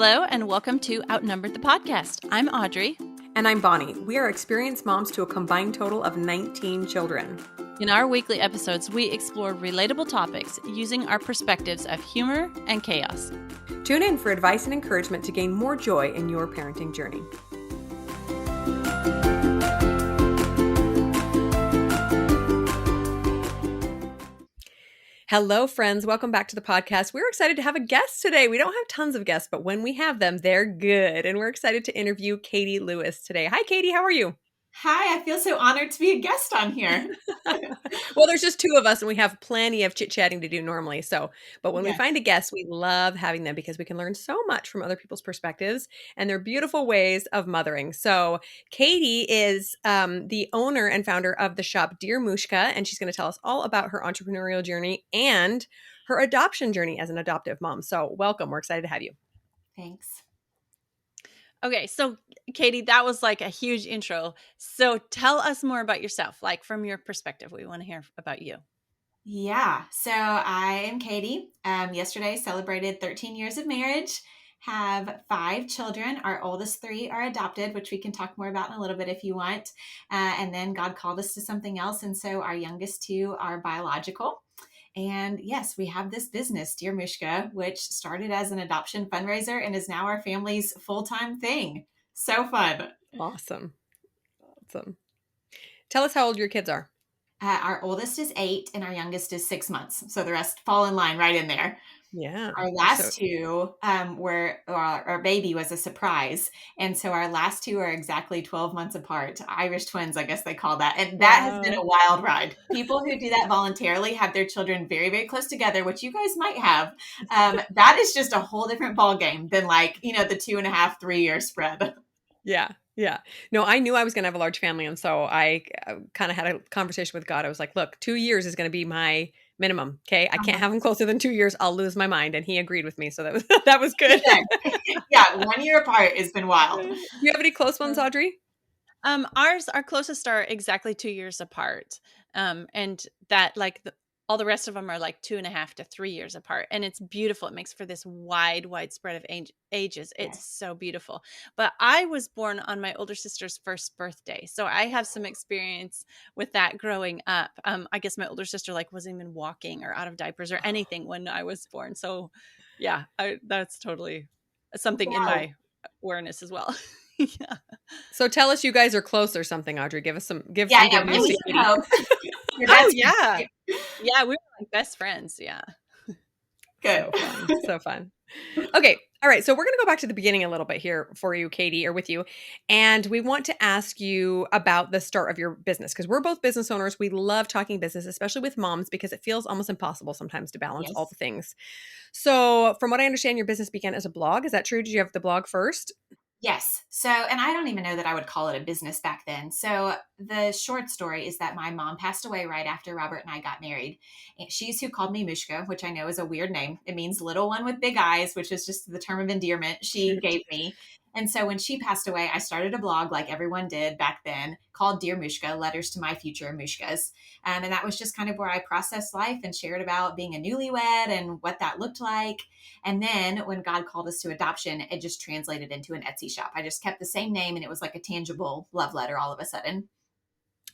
Hello, and welcome to Outnumbered the podcast. I'm Audrey. And I'm Bonnie. We are experienced moms to a combined total of 19 children. In our weekly episodes, we explore relatable topics using our perspectives of humor and chaos. Tune in for advice and encouragement to gain more joy in your parenting journey. Hello, friends. Welcome back to the podcast. We're excited to have a guest today. We don't have tons of guests, but when we have them, they're good. And we're excited to interview Katie Lewis today. Hi, Katie. How are you? Hi, I feel so honored to be a guest on here. Well, there's just two of us and we have plenty of chit-chatting to do normally. But when we find a guest, we love having them because we can learn so much from other people's perspectives and their beautiful ways of mothering. So Katie is the owner and founder of the shop Dear Mushka, and she's going to tell us all about her entrepreneurial journey and her adoption journey as an adoptive mom. So welcome. We're excited to have you. Thanks. Okay, so Katie, that was like a huge intro. So tell us more about yourself, like from your perspective. We want to hear about you. Yeah, so I am Katie. Yesterday celebrated 13 years of marriage, have 5 children. Our oldest 3 are adopted, which we can talk more about in a little bit if you want. And then God called us to something else. And so our youngest 2 are biological. And yes, we have this business, Dear Mushka, which started as an adoption fundraiser and is now our family's full-time thing. So fun. Awesome. Tell us how old your kids are. Our oldest is 8 and our youngest is 6 months. So the rest fall in line right in there. Yeah. Our last 2 were our baby was a surprise. And so our last 2 are exactly 12 months apart. Irish twins, I guess they call that. And that has been a wild ride. People who do that voluntarily have their children very, very close together, which you guys might have. That is just a whole different ball game than the 2.5, 3 year spread. Yeah. No, I knew I was going to have a large family. And so I kind of had a conversation with God. I was like, look, 2 years is going to be my minimum. Okay. I can't have them closer than 2 years. I'll lose my mind. And he agreed with me. So that was good. Yeah. 1 year apart has been wild. Do you have any close ones, Audrey? Our closest are exactly 2 years apart. And that all the rest of them are 2.5 to 3 years apart. And it's beautiful. It makes for this wide spread of ages. It's so beautiful. But I was born on my older sister's first birthday. So I have some experience with that growing up. I guess my older sister wasn't even walking or out of diapers or anything when I was born. So yeah, that's totally something in my awareness as well. Yeah. So tell us you guys are close or something, Audrey. Give some good news to Katie. Oh yeah. Yeah, we were best friends. Yeah. Good. So fun. Okay. All right. So we're going to go back to the beginning a little bit here for you, Katie, or with you. And we want to ask you about the start of your business because we're both business owners. We love talking business, especially with moms, because it feels almost impossible sometimes to balance all the things. So from what I understand, your business began as a blog. Is that true? Did you have the blog first? Yes. So, and I don't even know that I would call it a business back then. So the short story is that my mom passed away right after Robert and I got married. And she's who called me Mushka, which I know is a weird name. It means little one with big eyes, which is just the term of endearment she gave me. And so when she passed away, I started a blog like everyone did back then called Dear Mushka, Letters to My Future Mushkas. And that was just kind of where I processed life and shared about being a newlywed and what that looked like. And then when God called us to adoption, it just translated into an Etsy shop. I just kept the same name and it was like a tangible love letter all of a sudden.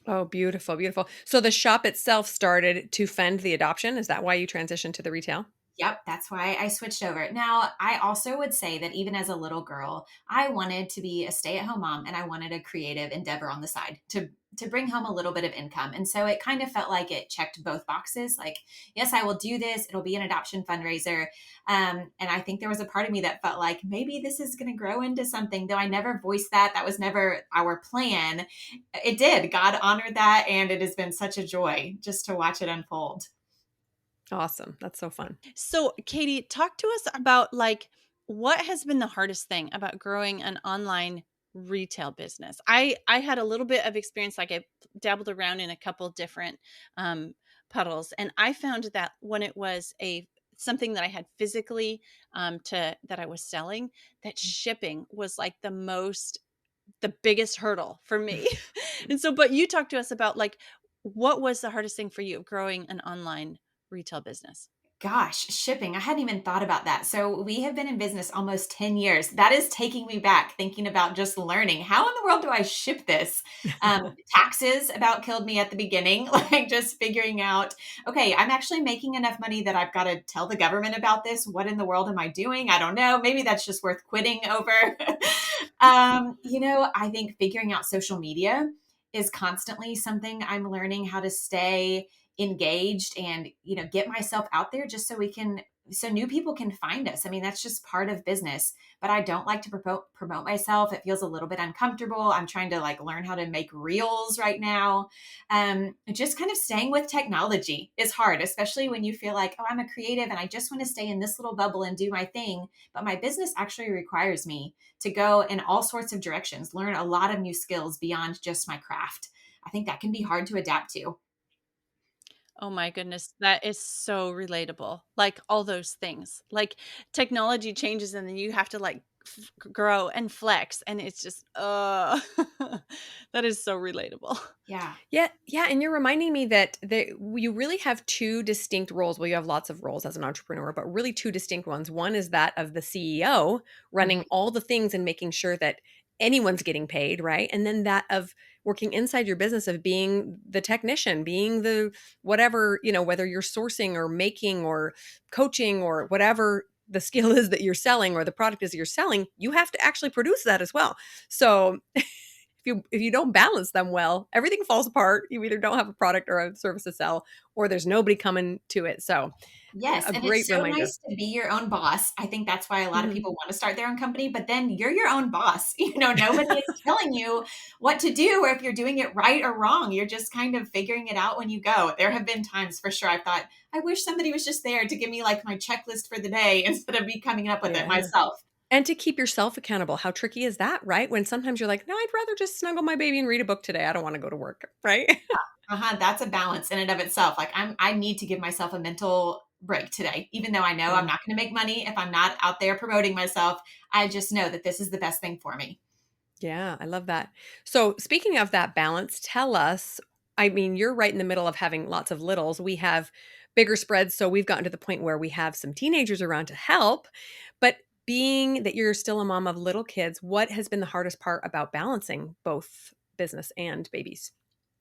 Oh, beautiful, beautiful. So the shop itself started to fund the adoption. Is that why you transitioned to the retail? Yep, that's why I switched over. Now, I also would say that even as a little girl, I wanted to be a stay-at-home mom and I wanted a creative endeavor on the side to bring home a little bit of income. And so it kind of felt like it checked both boxes. Like, yes, I will do this. It'll be an adoption fundraiser. And I think there was a part of me that felt like maybe this is going to grow into something, though I never voiced that. That was never our plan. It did. God honored that. And it has been such a joy just to watch it unfold. Awesome. That's so fun. So Katie, talk to us about what has been the hardest thing about growing an online retail business. I had a little bit of experience, I dabbled around in a couple different puddles, and I found that when it was something that I had physically that I was selling, that shipping was the biggest hurdle for me. And so, but you talked to us about what was the hardest thing for you of growing an online retail business? Gosh, shipping. I hadn't even thought about that. So we have been in business almost 10 years. That is taking me back thinking about just learning how in the world do I ship this? Taxes about killed me at the beginning, like just figuring out, okay, I'm actually making enough money that I've got to tell the government about this. What in the world am I doing? I don't know. Maybe that's just worth quitting over. I think figuring out social media is constantly something I'm learning how to stay engaged and get myself out there just so new people can find us. I mean, that's just part of business, but I don't like to promote myself. It feels a little bit uncomfortable. I'm trying to like learn how to make reels right now. Just kind of staying with technology is hard, especially when you feel like, oh, I'm a creative and I just want to stay in this little bubble and do my thing, but my business actually requires me to go in all sorts of directions, learn a lot of new skills beyond just my craft. I think that can be hard to adapt to. Oh my goodness, that is so relatable. Like all those things. Like technology changes and then you have to like grow and flex and it's just that is so relatable. Yeah. Yeah, yeah, and you're reminding me that you really have two distinct roles. Well, you have lots of roles as an entrepreneur, but really two distinct ones. One is that of the CEO, Mhm. running all the things and making sure that anyone's getting paid, right? And then that of working inside your business, of being the technician, being the whatever, whether you're sourcing or making or coaching or whatever the skill is that you're selling or the product is that you're selling, you have to actually produce that as well. So if you don't balance them well, everything falls apart. You either don't have a product or a service to sell, or there's nobody coming to it. So, Yes, a and it's great so reminder. nice to be your own boss. I think that's why a lot of Mhm. people want to start their own company, but then you're your own boss. Nobody is telling you what to do or if you're doing it right or wrong. You're just kind of figuring it out when you go. There have been times for sure I thought, I wish somebody was just there to give me like my checklist for the day instead of me coming up with it Yeah. myself. And to keep yourself accountable. How tricky is that, right? When sometimes you're like, no, I'd rather just snuggle my baby and read a book today. I don't want to go to work, right? That's a balance in and of itself. Like I need to give myself a mental break today, even though I know I'm Yeah. not going to make money if I'm not out there promoting myself. I just know that this is the best thing for me. Yeah, I love that. So, speaking of that balance, tell us, I mean, you're right in the middle of having lots of littles. We have bigger spreads, so we've gotten to the point where we have some teenagers around to help. But being that you're still a mom of little kids, what has been the hardest part about balancing both business and babies?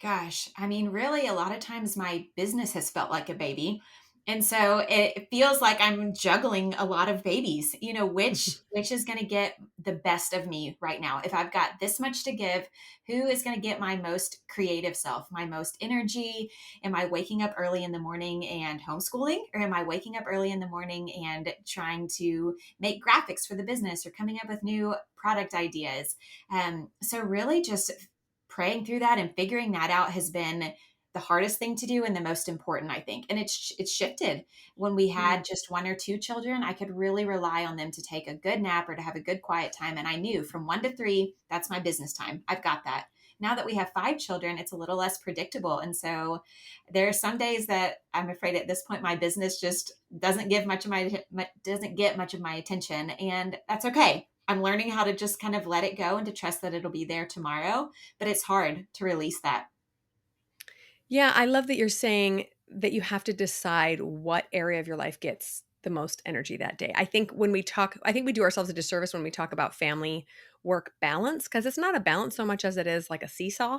Gosh, I mean, really, a lot of times my business has felt like a baby. And so it feels like I'm juggling a lot of babies, which is going to get the best of me right now. If I've got this much to give, who is going to get my most creative self, my most energy? Am I waking up early in the morning and homeschooling? Or am I waking up early in the morning and trying to make graphics for the business or coming up with new product ideas? So really just praying through that and figuring that out has been the hardest thing to do and the most important, I think. And it's shifted. When we Mm. had just one or two children, I could really rely on them to take a good nap or to have a good quiet time, and I knew from 1 to 3 that's my business time. I've got that. Now that we have 5 children, it's a little less predictable, and so there are some days that I'm afraid at this point my business just doesn't get much of my attention, and that's okay. I'm learning how to just kind of let it go and to trust that it'll be there tomorrow, but it's hard to release that. Yeah, I love that you're saying that you have to decide what area of your life gets the most energy that day. I think we do ourselves a disservice when we talk about family work balance because it's not a balance so much as it is like a seesaw.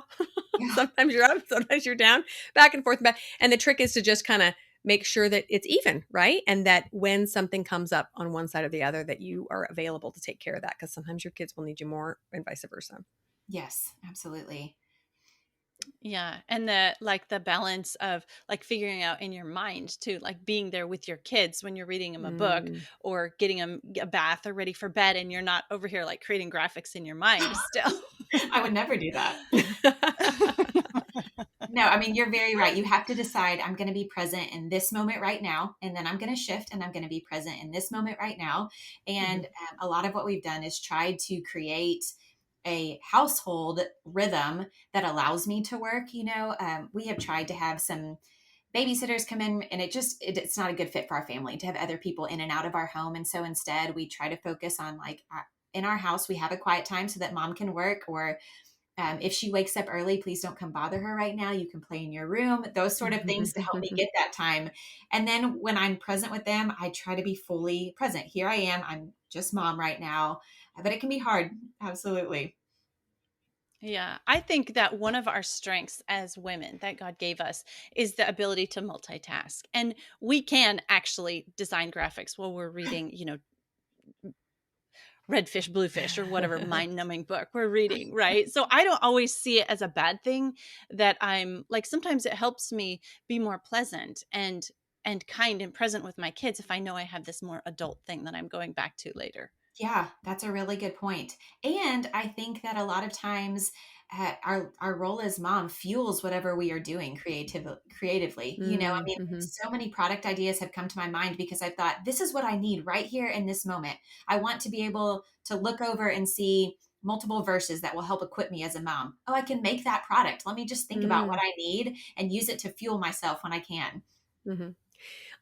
Yeah. Sometimes you're up, sometimes you're down, back and forth and back. And the trick is to just kind of make sure that it's even, right? And that when something comes up on one side or the other, that you are available to take care of that because sometimes your kids will need you more and vice versa. Yes, absolutely. Yeah, and the balance of like figuring out in your mind too, like being there with your kids when you're reading them a book Mm. or getting them a bath or ready for bed, and you're not over here like creating graphics in your mind still. I would never do that. No, I mean, you're very right. You have to decide I'm going to be present in this moment right now, and then I'm going to shift and I'm going to be present in this moment right now. And Mhm. a lot of what we've done is tried to create a household rhythm that allows me to work. We have tried to have some babysitters come in, and it's not a good fit for our family to have other people in and out of our home. And so instead we try to focus on like in our house we have a quiet time so that mom can work, or If she wakes up early, please don't come bother her right now. You can play in your room, those sort of things to help me get that time. And then when I'm present with them, I try to be fully present. Here I am. I'm just mom right now, but it can be hard. Absolutely. Yeah, I think that one of our strengths as women that God gave us is the ability to multitask. And we can actually design graphics while we're reading, Redfish, Bluefish, or whatever mind numbing book we're reading, right? So I don't always see it as a bad thing that I'm like, sometimes it helps me be more pleasant and kind and present with my kids if I know I have this more adult thing that I'm going back to later. Yeah, that's a really good point. And I think that a lot of times our role as mom fuels whatever we are doing creatively. I mean, Mhm. so many product ideas have come to my mind because I thought this is what I need right here in this moment. I want to be able to look over and see multiple verses that will help equip me as a mom. Oh, I can make that product. Let me just think about what Mm, I need and use it to fuel myself when I can. mhm.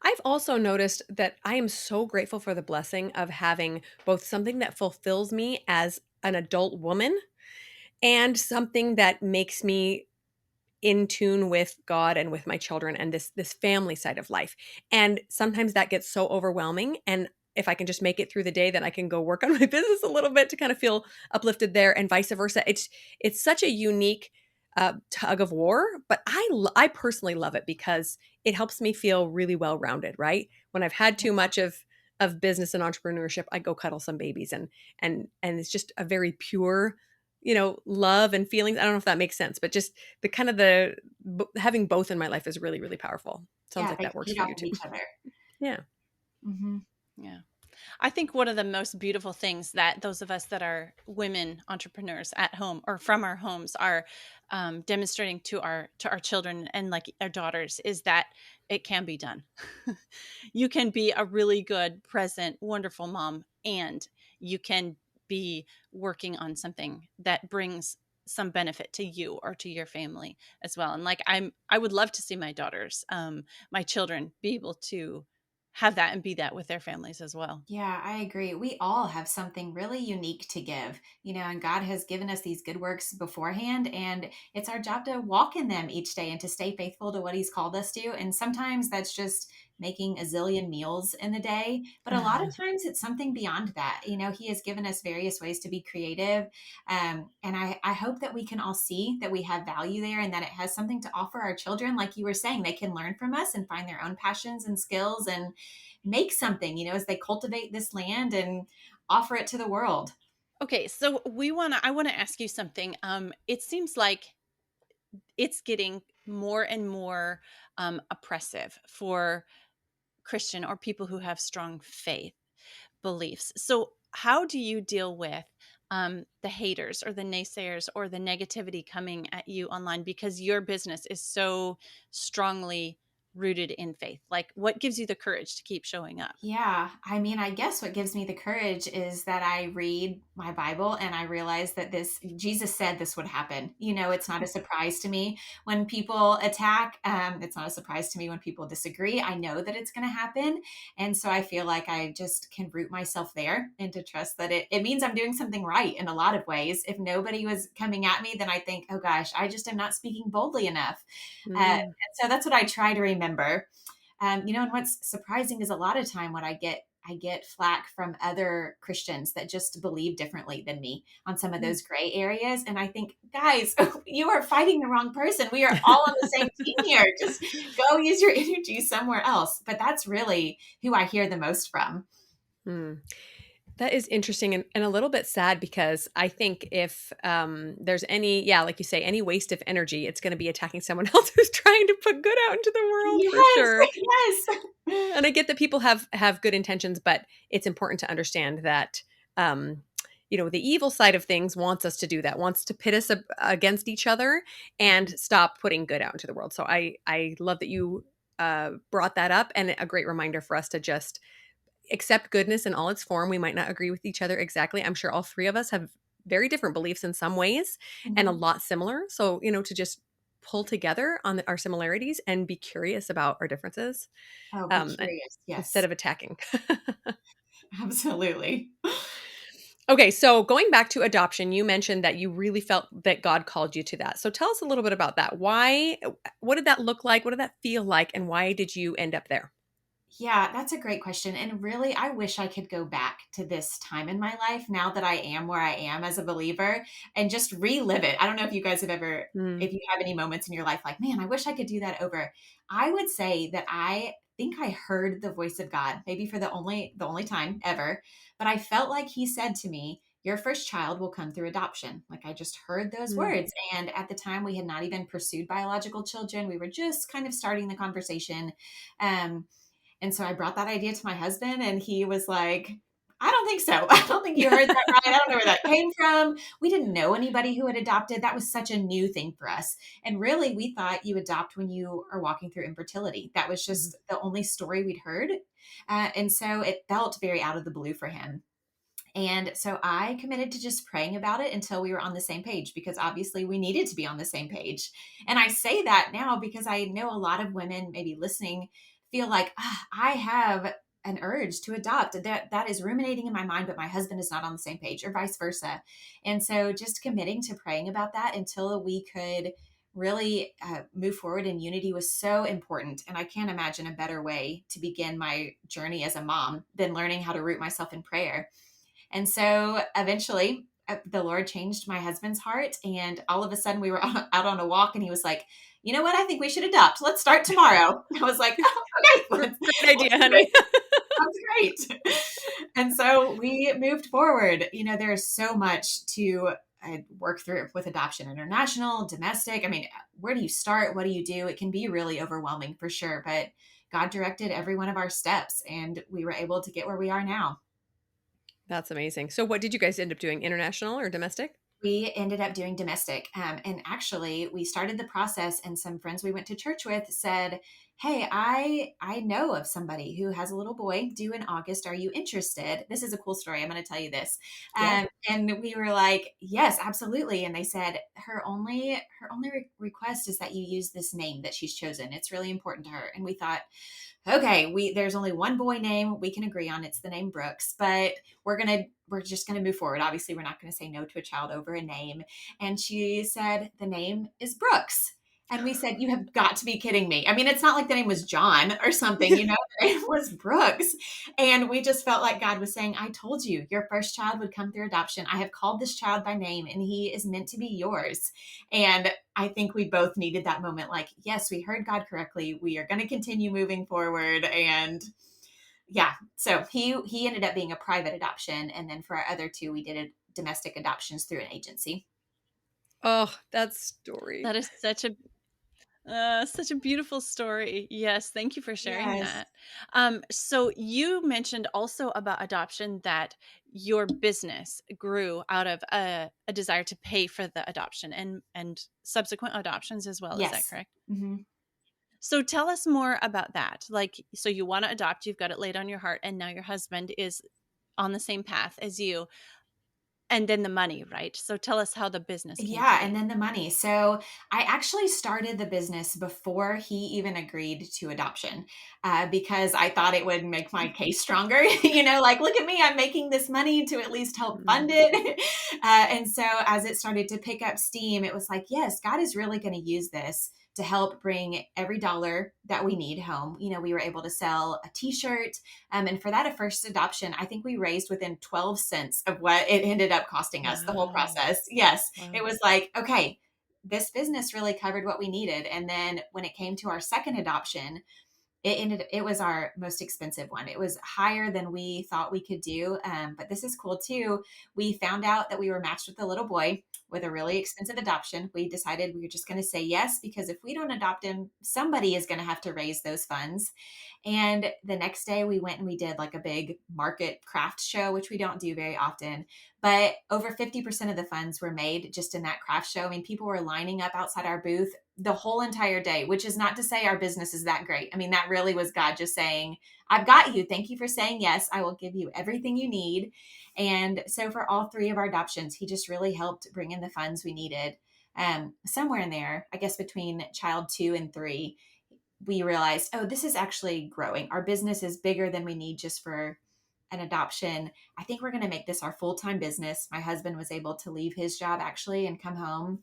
I've also noticed that I am so grateful for the blessing of having both something that fulfills me as an adult woman and something that makes me in tune with God and with my children and this family side of life. And sometimes that gets so overwhelming, and if I can just make it through the day, then I can go work on my business a little bit to kind of feel uplifted there, and vice versa. It's such a unique tug of war, but I personally love it because it helps me feel really well rounded. Right when I've had too much of business and entrepreneurship, I go cuddle some babies, and it's just a very pure, love and feelings. I don't know if that makes sense, but just the kind of having both in my life is really, really powerful. Sounds Yeah, like they that works feed for off you of too. each other. Yeah. Hmm. Yeah. I think one of the most beautiful things that those of us that are women entrepreneurs at home or from our homes are demonstrating to our children and like our daughters is that it can be done. You can be a really good, present, wonderful mom, and you can be working on something that brings some benefit to you or to your family as well. And like I would love to see my daughters, my children, be able to have that and be that with their families as well. Yeah, I agree. We all have something really unique to give, and God has given us these good works beforehand, and it's our job to walk in them each day and to stay faithful to what He's called us to. And sometimes that's just making a zillion meals in the day, but a lot of times it's something beyond that. He has given us various ways to be creative. And I hope that we can all see that we have value there and that it has something to offer our children. Like you were saying, they can learn from us and find their own passions and skills and make something, as they cultivate this land and offer it to the world. Okay, so I want to ask you something. It seems like it's getting more and more oppressive for Christian or people who have strong faith beliefs. So, how do you deal with the haters or the naysayers or the negativity coming at you online because your business is so strongly rooted in faith? Like, what gives you the courage to keep showing up? Yeah, I mean, I guess what gives me the courage is that I read my Bible and I realize that Jesus said this would happen. It's not a surprise to me when people attack. It's not a surprise to me when people disagree. I know that it's going to happen. And so I feel like I just can root myself there and to trust that it means I'm doing something right in a lot of ways. If nobody was coming at me, then I think, oh gosh, I just am not speaking boldly enough. And Mm, so that's what I try to remember. And what's surprising is a lot of time when I get flack from other Christians that just believe differently than me on some of mm. those gray areas. And I think, guys, you are fighting the wrong person. We are all on the same team here. Just go use your energy somewhere else. But that's really who I hear the most from. Mm. That is interesting, and a little bit sad because I think if there's any, yeah, like you say, any waste of energy, it's going to be attacking someone else who's trying to put good out into the world for Yes, sure. yes. And I get that people have good intentions, but it's important to understand that um, the evil side of things wants us to do that, wants to pit us against each other and stop putting good out into the world. So I love that you brought that up, and a great reminder for us to just accept goodness in all its form. We might not agree with each other exactly. I'm sure all three of us have very different beliefs in some ways and a Mhm. lot similar. So, to just pull together on our similarities and be curious about our differences, Oh, be and curious. instead Yes, of attacking. absolutely. Okay, so going back to adoption, you mentioned that you really felt that God called you to that. So tell us a little bit about that. Why, what did that look like? What did that feel like? And why did you end up there? Yeah, that's a great question. And really, I wish I could go back to this time in my life now that I am where I am as a believer and just relive it. I don't know if you guys have ever, Mm, if you have any moments in your life like, man, I wish I could do that over. I would say that I think I heard the voice of God, maybe for the only time ever, but I felt like he said to me, your first child will come through adoption. Like I just heard those mm. words. And at the time, we had not even pursued biological children. We were just kind of starting the conversation. Um, and so I brought that idea to my husband, and he was like, I don't think so. I don't think you heard that right. I don't know where that came from. We didn't know anybody who had adopted. That was such a new thing for us. And really, we thought you adopt when you are walking through infertility. That was Mhm. just the only story we'd heard. And so it felt very out of the blue for him. And so I committed to just praying about it until we were on the same page because obviously we needed to be on the same page. And I say that now because I know a lot of women maybe listening feel like I have an urge to adopt that is ruminating in my mind, but my husband is not on the same page or vice versa. And so just committing to praying about that until we could really move forward in unity was so important. And I can't imagine a better way to begin my journey as a mom than learning how to root myself in prayer. And so eventually the Lord changed my husband's heart. And all of a sudden we were out on a walk and he was like, you know what? I think we should adopt. Let's start tomorrow. I was like, oh, okay, Great idea, let's do it. honey. Sounds great. And so we moved forward. You know, there's so much to work through with adoption, international, domestic. I mean, where do you start? What do you do? It can be really overwhelming for sure. But God directed every one of our steps and we were able to get where we are now. That's amazing. So what did you guys end up doing? International or domestic? We ended up doing domestic. And actually, we started the process, and some friends we went to church with said, hey, I know of somebody who has a little boy due in August. Are you interested? This is a cool story. I'm going to tell you this. Yeah. And we were like, yes, absolutely. And they said her only request is that you use this name that she's chosen. It's really important to her. And we thought, okay, there's only one boy name we can agree on. It's the name Brooks, but we're just gonna move forward. Obviously, we're not gonna say no to a child over a name. And she said the name is Brooks. And we said, you have got to be kidding me. I mean, it's not like the name was John or something, it was Brooks. And we just felt like God was saying, I told you your first child would come through adoption. I have called this child by name and he is meant to be yours. And I think we both needed that moment like, yes, we heard God correctly. We are going to continue moving forward. And yeah, so he ended up being a private adoption. And then for our other two, we did domestic adoptions through an agency. Oh, that story. That is such a beautiful story. Yes, thank you for sharing Yes. that. So you mentioned also about adoption that your business grew out of a desire to pay for the adoption and subsequent adoptions as well. Is that Yes. correct? Hmm. So tell us more about that. Like, so you want to adopt, you've got it laid on your heart, and now your husband is on the same path as you, and then the money, right? So tell us how the business came to Yeah, and be. then the money. So I actually started the business before he even agreed to adoption because I thought it would make my case stronger. Like, look at me, I'm making this money to at least help fund Mm. it. And so as it started to pick up steam, it was like, yes, God is really going to use this to help bring every dollar that we need home. We were able to sell a t-shirt. And for that a first adoption, I think we raised within 12 cents of what it ended up costing us, the whole Wow. process. Yes, it Wow. was like, okay, this business really covered what we needed. And then when it came to our second adoption, it was our most expensive one. It was higher than we thought we could do. But this is cool too. We found out that we were matched with a little boy with a really expensive adoption. We decided we were just going to say yes because if we don't adopt him, somebody is going to have to raise those funds. And the next day we went and we did like a big market craft show, which we don't do very often. But over 50% of the funds were made just in that craft show. I mean, people were lining up outside our booth the whole entire day, which is not to say our business is that great. I mean, that really was God just saying, I've got you. Thank you for saying yes. I will give you everything you need. And so for all three of our adoptions, he just really helped bring in the funds we needed. Somewhere in there, I guess between child 2 and 3, we realized, oh, this is actually growing. Our business is bigger than we need just for an adoption. I think we're going to make this our full-time business. My husband was able to leave his job actually and come home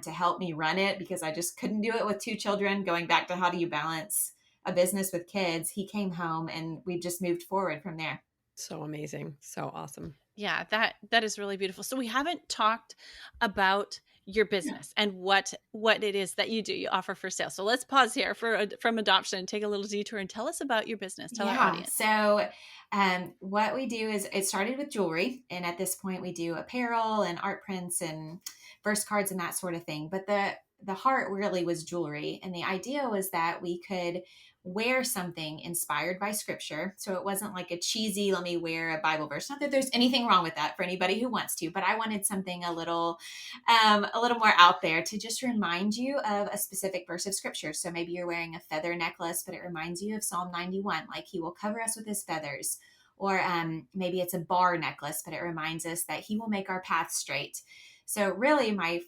to help me run it because I just couldn't do it with two children. Going back to how do you balance a business with kids, he came home and we've just moved forward from there. So amazing. So awesome. Yeah, that is really beautiful. So we haven't talked about your business and what it is that you offer for sale. So let's pause here from adoption and take a little detour and tell us about your business. Tell our Yeah. audience. So, what we do is it started with jewelry, and at this point, we do apparel and art prints and verse cards and that sort of thing. But the heart really was jewelry, and the idea was that we could wear something inspired by scripture. So it wasn't like a cheesy, let me wear a Bible verse. Not that there's anything wrong with that for anybody who wants to, but I wanted something a little more out there to just remind you of a specific verse of scripture. So maybe you're wearing a feather necklace, but it reminds you of Psalm 91, like he will cover us with his feathers. Or maybe it's a bar necklace, but it reminds us that he will make our path straight. So really my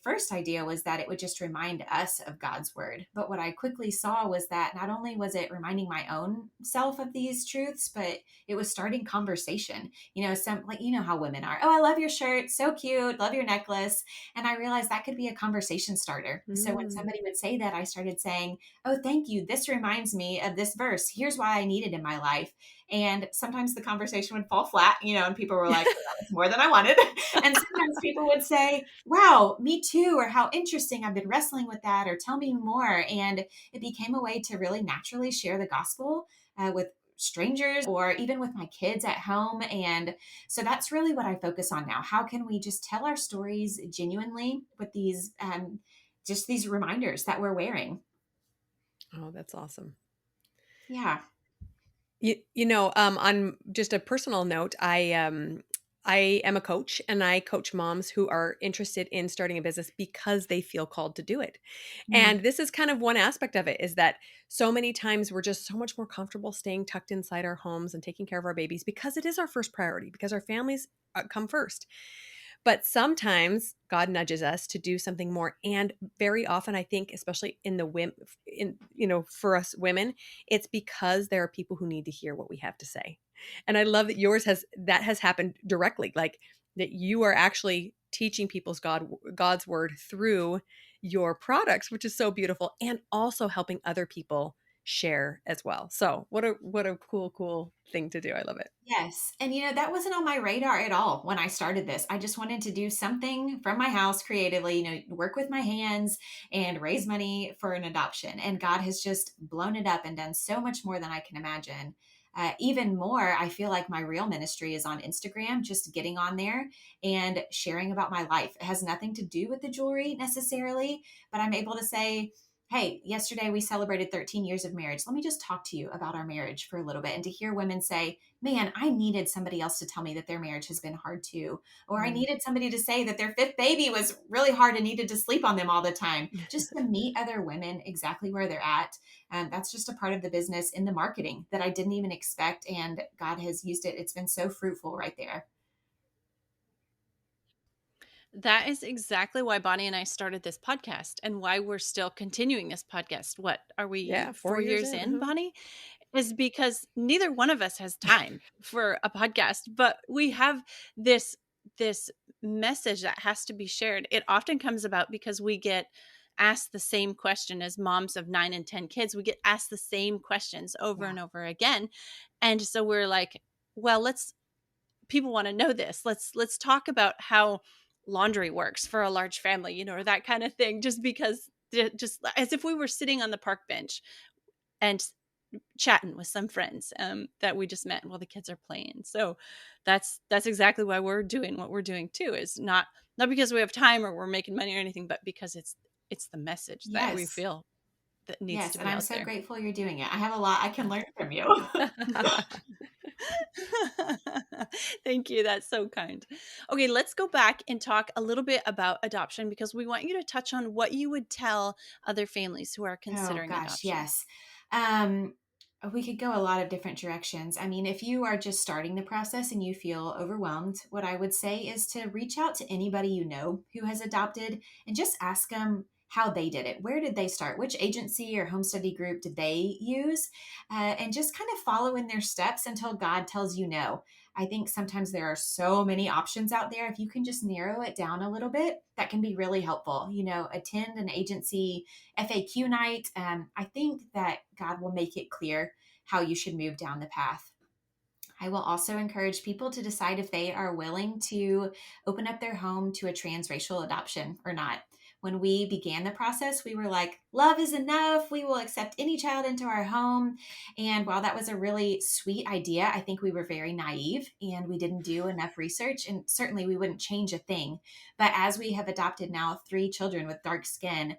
first idea was that it would just remind us of God's word. But what I quickly saw was that not only was it reminding my own self of these truths, but it was starting conversation. Some, like, how women are. Oh, I love your shirt. So cute. Love your necklace. And I realized that could be a conversation starter. So when somebody would say that, I started saying, oh, thank you. This reminds me of this verse. Here's why I need it in my life. And sometimes the conversation would fall flat, and people were like, oh, that was more than I wanted. And sometimes people would say, wow, me too, or how interesting, I've been wrestling with that, or tell me more. And it became a way to really naturally share the gospel with strangers or even with my kids at home. And so that's really what I focus on now. How can we just tell our stories genuinely with these, just these reminders that we're wearing? Oh, that's awesome. Yeah. On just a personal note, I am a coach and I coach moms who are interested in starting a business because they feel called to do it. Mm. And this is kind of one aspect of it, is that so many times we're just so much more comfortable staying tucked inside our homes and taking care of our babies because it is our first priority, because our families come first. But sometimes God nudges us to do something more. And very often, I think, especially in the women, for us women, it's because there are people who need to hear what we have to say. And I love that has happened directly, like that you are actually teaching God's word through your products, which is so beautiful, and also helping other people share as well. So what a cool thing to do. I love it. Yes. And that wasn't on my radar at all when I started this. I just wanted to do something from my house creatively, work with my hands and raise money for an adoption. And God has just blown it up and done so much more than I can imagine. Even more, I feel like my real ministry is on Instagram, just getting on there and sharing about my life. It has nothing to do with the jewelry necessarily, but I'm able to say, hey, yesterday we celebrated 13 years of marriage. Let me just talk to you about our marriage for a little bit. And to hear women say, man, I needed somebody else to tell me that their marriage has been hard too. Or I Mm. needed somebody to say that their fifth baby was really hard and needed to sleep on them all the time. Just to meet other women exactly where they're at. And that's just a part of the business in the marketing that I didn't even expect. And God has used it. It's been so fruitful right there. That is exactly why Bonnie and I started this podcast and why we're still continuing this podcast. What are we, Yeah, 4 4 years years in. in, Uh-huh. Bonnie? Is because neither one of us has time for a podcast, but we have this message that has to be shared. It often comes about because we get asked the same question as moms of 9 and 10 kids. We get asked the same questions over Yeah. and over again. And so we're like, well, people want to know this. Let's talk about how laundry works for a large family, or that kind of thing, just because just as if we were sitting on the park bench and chatting with some friends that we just met while the kids are playing. So that's exactly why we're doing what we're doing too, is not because we have time or we're making money or anything, but because it's the message that we Yes. feel that needs Yes. to And be I'm out so there. grateful you're doing it. I have a lot I can learn from you. Thank you. That's so kind. Okay, let's go back and talk a little bit about adoption, because we want you to touch on what you would tell other families who are Oh considering gosh, adoption. yes. Um, we could go a lot of different directions. I mean, if you are just starting the process and you feel overwhelmed, what I would say is to reach out to anybody you know who has adopted and just ask them, how they did it. Where did they start? Which agency or home study group did they use? And just kind of follow in their steps until God tells you no. I think sometimes there are so many options out there. If you can just narrow it down a little bit, that can be really helpful. Attend an agency FAQ night. I think that God will make it clear how you should move down the path. I will also encourage people to decide if they are willing to open up their home to a transracial adoption or not. When we began the process, we were like, love is enough. We will accept any child into our home. And while that was a really sweet idea, I think we were very naive and we didn't do enough research. And certainly we wouldn't change a thing. But as we have adopted now 3 children with dark skin,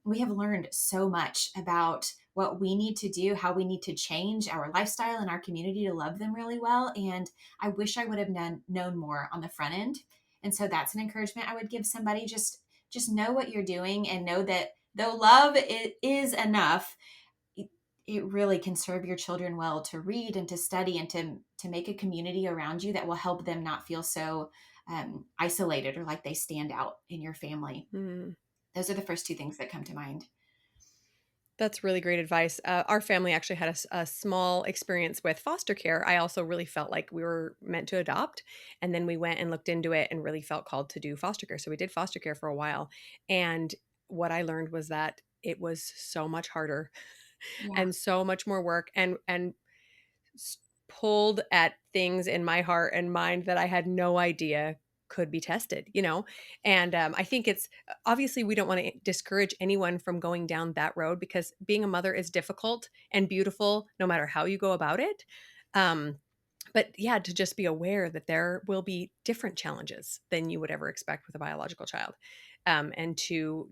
we have learned so much about what we need to do, how we need to change our lifestyle and our community to love them really well. And I wish I would have known more on the front end. And so that's an encouragement I would give somebody. Just know what you're doing and know that though love is enough, it really can serve your children well to read and to study and to make a community around you that will help them not feel so isolated or like they stand out in your family. Mm. Those are the first 2 things that come to mind. That's really great advice. Our family actually had a small experience with foster care. I also really felt like we were meant to adopt. And then we went and looked into it and really felt called to do foster care. So we did foster care for a while. And what I learned was that it was so much harder Yeah. and so much more work and pulled at things in my heart and mind that I had no idea could be tested, And I think it's obviously we don't want to discourage anyone from going down that road because being a mother is difficult and beautiful no matter how you go about it. But yeah, to just be aware that there will be different challenges than you would ever expect with a biological child. And to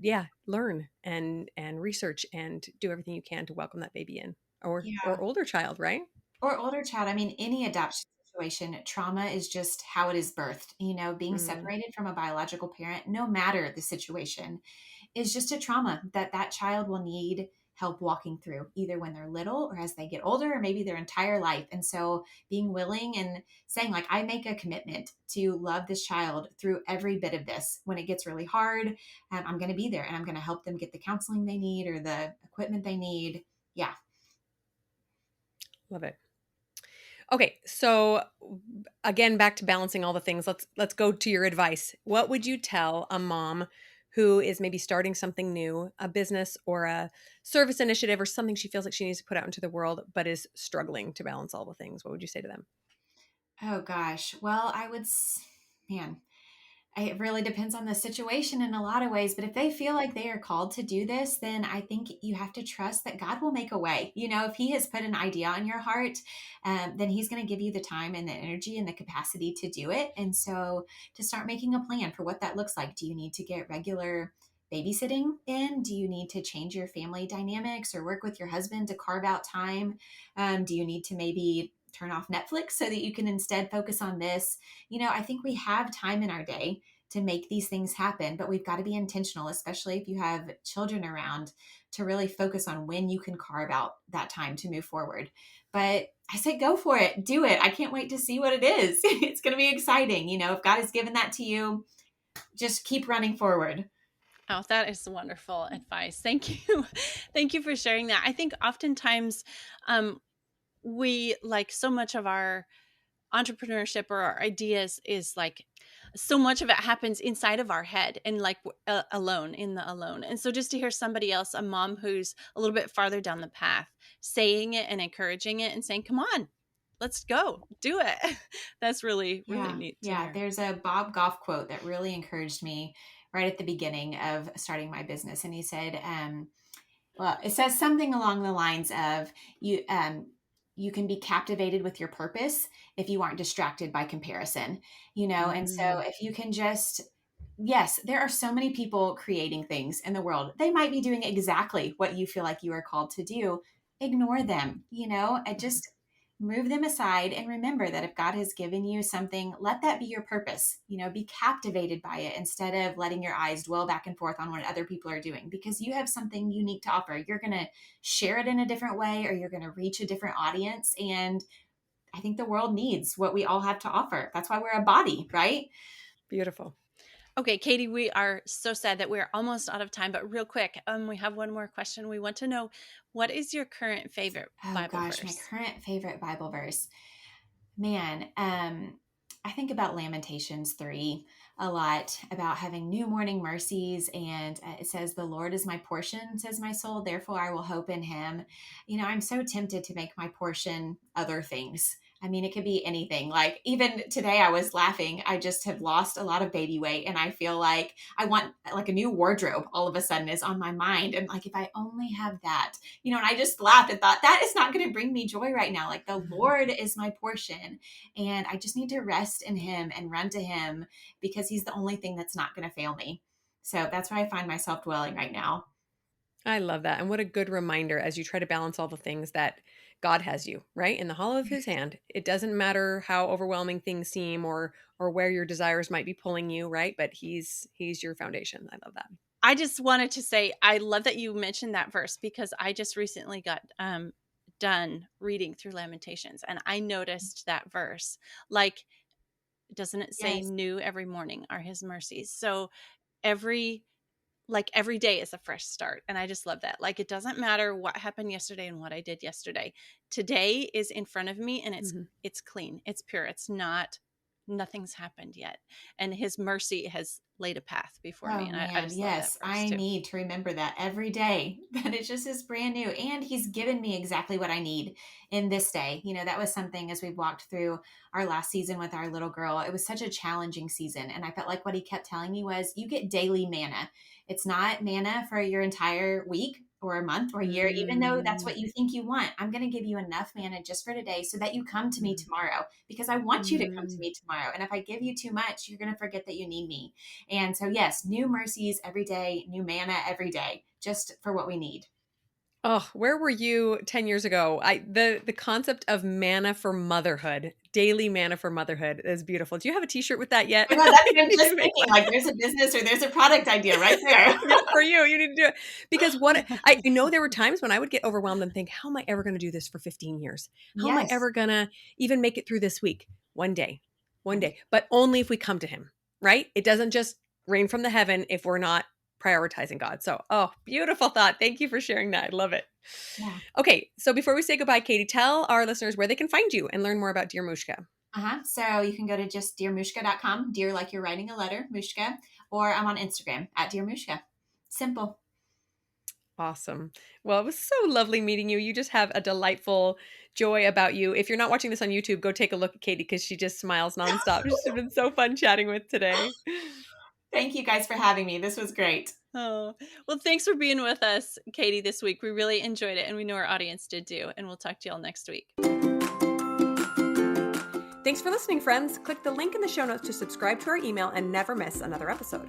learn and research and do everything you can to welcome that baby in or Yeah. older child, right? Or older child. I mean, any adoption situation, trauma is just how it is birthed. Being Mm, separated from a biological parent, no matter the situation, is just a trauma that child will need help walking through, either when they're little or as they get older, or maybe their entire life. And so being willing and saying, like, I make a commitment to love this child through every bit of this. When it gets really hard, I'm going to be there and I'm going to help them get the counseling they need or the equipment they need. Yeah. love it. Okay, so again, back to balancing all the things. Let's go to your advice. What would you tell a mom who is maybe starting something new, a business or a service initiative or something she feels like she needs to put out into the world, but is struggling to balance all the things? What would you say to them? Oh gosh. Well, man, it really depends on the situation in a lot of ways. But if they feel like they are called to do this, then I think you have to trust that God will make a way. If He has put an idea on your heart, then He's going to give you the time and the energy and the capacity to do it. And so to start making a plan for what that looks like. Do you need to get regular babysitting in? Do you need to change your family dynamics or work with your husband to carve out time? Do you need to maybe turn off Netflix so that you can instead focus on this? I think we have time in our day to make these things happen, but we've got to be intentional, especially if you have children around, to really focus on when you can carve out that time to move forward. But I say go for it, do it. I can't wait to see what it is. It's going to be exciting. If God has given that to you, just keep running forward. Oh, that is wonderful advice. Thank you. Thank you for sharing that. I think oftentimes we like so much of our entrepreneurship or our ideas is like so much of it happens inside of our head and like alone in the alone. And so just to hear somebody else, a mom who's a little bit farther down the path, saying it and encouraging it and saying, come on, let's go do it. That's really, really Yeah. neat to Yeah. hear. There's a Bob Goff quote that really encouraged me right at the beginning of starting my business. And he said, well, it says something along the lines of you can be captivated with your purpose if you aren't distracted by comparison, and so Mm, if you can just, yes, there are so many people creating things in the world. They might be doing exactly what you feel like you are called to do. Ignore them, and mhm. just move them aside and remember that if God has given you something, let that be your purpose. Be captivated by it instead of letting your eyes dwell back and forth on what other people are doing, because you have something unique to offer. You're going to share it in a different way, or you're going to reach a different audience. And I think the world needs what we all have to offer. That's why we're a body, right? Beautiful. Okay, Katie, we are so sad that we're almost out of time, but real quick, we have one more question. We want to know, what is your current favorite Oh Bible gosh, my verse? current favorite Bible verse. Man, I think about Lamentations 3 a lot, about having new morning mercies. And it says, "The Lord is my portion," says my soul, "therefore I will hope in him." I'm so tempted to make my portion other things. I mean, it could be anything. Like, even today, I was laughing. I just have lost a lot of baby weight, and I feel like I want like a new wardrobe all of a sudden is on my mind. And like, if I only have that, and I just laughed and thought, that is not going to bring me joy right now. Like, the Lord is my portion, and I just need to rest in him and run to him because he's the only thing that's not going to fail me. So that's where I find myself dwelling right now. I love that. And what a good reminder as you try to balance all the things that God has you, right? In the hollow of his hand. It doesn't matter how overwhelming things seem or where your desires might be pulling you, right? But he's your foundation. I love that. I just wanted to say, I love that you mentioned that verse because I just recently got done reading through Lamentations, and I noticed that verse. Like, doesn't it say, Yes. new every morning are his mercies? So every every day is a fresh start. And I just love that. Like, it doesn't matter what happened yesterday and what I did yesterday. Today is in front of me, and Mhm. it's clean. It's pure. It's not, nothing's happened yet. And his mercy has laid a path before me. Oh And I man, just love that yes. verse I too. need to remember that every day, that it just is brand new. And he's given me exactly what I need in this day. That was something as we walked through our last season with our little girl. It was such a challenging season. And I felt like what he kept telling me was, you get daily manna. It's not manna for your entire week or a month or a year, even though that's Mm, what you think you want. I'm going to give you enough manna just for today so that you come to me mm, tomorrow, because I want you to come to mm. me tomorrow. And if I give you too much, you're going to forget that you need me. And so, yes, new mercies every day, new manna every day, just for what we need. Oh, where were you 10 years ago? The concept of manna for motherhood, daily manna for motherhood is beautiful. Do you have a t-shirt with that yet? I know, that's what You I'm need just to make thinking. Like, there's a business or there's a product idea right there. yeah, for you need to do it because what I know there were times when I would get overwhelmed and think, how am I ever going to do this for 15 years? How am I Yes. ever going to even make it through this week? One Right. day, but only if we come to him, right? It doesn't just rain from the heaven if we're not prioritizing God. So, oh, beautiful thought. Thank you for sharing that. I love it. Yeah. Okay, so before we say goodbye, Katie, tell our listeners where they can find you and learn more about Dear Mushka. So you can go to just dearmushka.com, dear like you're writing a letter, Mushka, or I'm on Instagram at Dear Mushka. Simple. Awesome. Well, it was so lovely meeting you. You just have a delightful joy about you. If you're not watching this on YouTube, go take a look at Katie because she just smiles nonstop. She's been so fun chatting with today. Thank you guys for having me. This was great. Oh, well, thanks for being with us, Katie, this week. We really enjoyed it, and we know our audience did too. And we'll talk to y'all next week. Thanks for listening, friends. Click the link in the show notes to subscribe to our email and never miss another episode.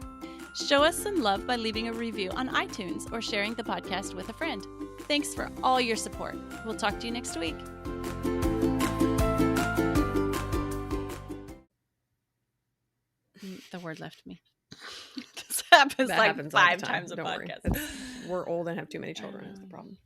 Show us some love by leaving a review on iTunes or sharing the podcast with a friend. Thanks for all your support. We'll talk to you next week. The word left me. This happens That like happens all the 5 time. times a Don't worry. podcast. We're old and have too many children. That's the problem.